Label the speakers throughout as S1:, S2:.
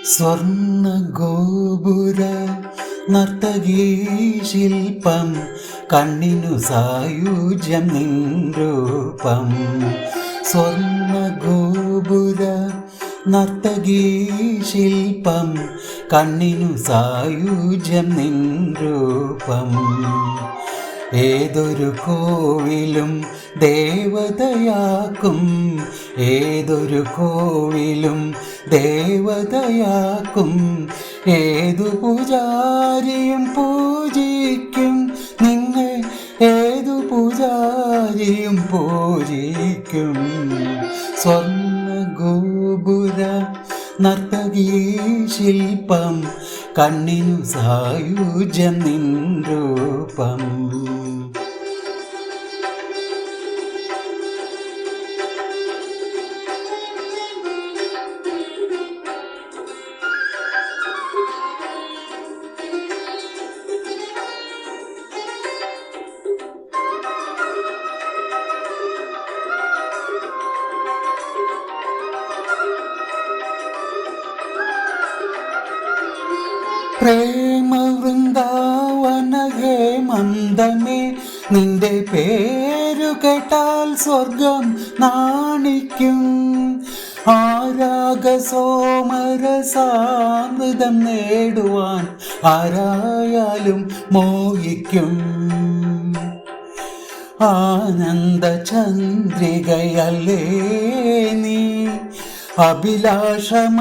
S1: സ്വർണ്ണ ഗോപുര നർത്തകീ ശില്പം കണ്ണിനു സായുജ്യം നിൻ രൂപം. സ്വർണ്ണ ഗോപുര നർത്തകീ ശില്പം കണ്ണിനു സായുജ്യം നിൻ രൂപം. ഏതൊരു കോവിലും ദേവതയാക്കും, ഏതൊരു കോവിലും ദേവതയാക്കും. ഏതു പൂജാരിയും പൂജിക്കും നിന്നെ, ഏതു പൂജാരിയും പൂജിക്കും. സ്വർണ്ണ ഗോപുര നർത്തകീ ശില്പം കണ്ണിനു സായുജ്യം നിൻ രൂപം. പ്രേമ വൃന്ദാവന ഹേമന്തമേ, നിന്റെ പേരു കേട്ടാൽ സ്വർഗം നാണിക്കും. ആരാഗ സോമരസാമൃതം നേടുവാൻ ആരായാലും മോഹിക്കും. ആനന്ദ ചന്ദ്രികയല്ലേ നീ, അഭിലാഷമഞ്ജരിയല്ലേ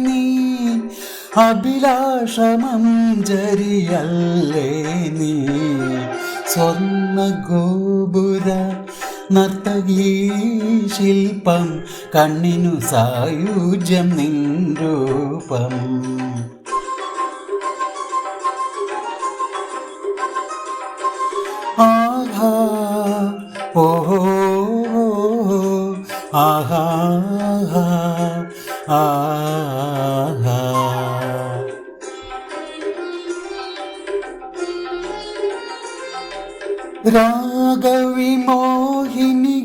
S1: നീ, അഭിലാഷമഞ്ജരിയല്ലേ നീ. സ്വർണ്ണ ഗോപുര നർത്തകീ ശില്പം കണ്ണിനു സായുജ്യം നിൻ രൂപം. ആഹാ ഓഹോ ആഹാ ആഹാ. രാഗവിമോഹിനി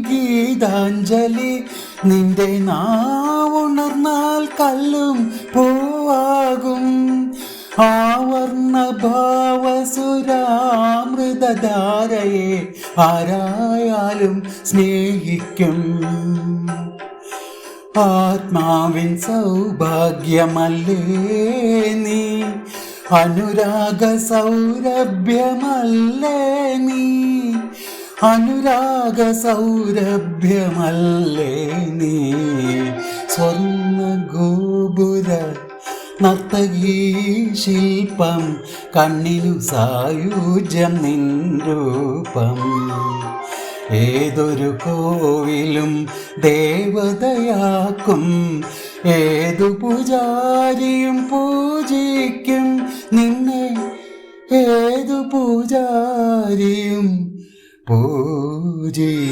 S1: ഗീതാഞ്ജലി, നിന്റെ നാവുണർന്നാൽ കല്ലും പൂവാകും. ആവർണ ഭാവസുരാമൃതധാരയെ ആരായാലും സ്നേഹിക്കും. ആത്മാവിൻ സൗഭാഗ്യമല്ലേ നീ, അനുരാഗ സൗരഭ്യമല്ലേ നീ, അനുരാഗ സൗരഭ്യമല്ലേ നീ. സ്വർണ്ണ ഗോപുര നർത്തകീ ശില്പം കണ്ണിനു സായുജ്യം നിൻ രൂപം. ഏതൊരു കോവിലും ദേവതയാക്കും, ഏതു പൂജാരിയും പൂജിക്കും നിന്നെ, ഏതു പൂജാരിയും പൂജിക്കും.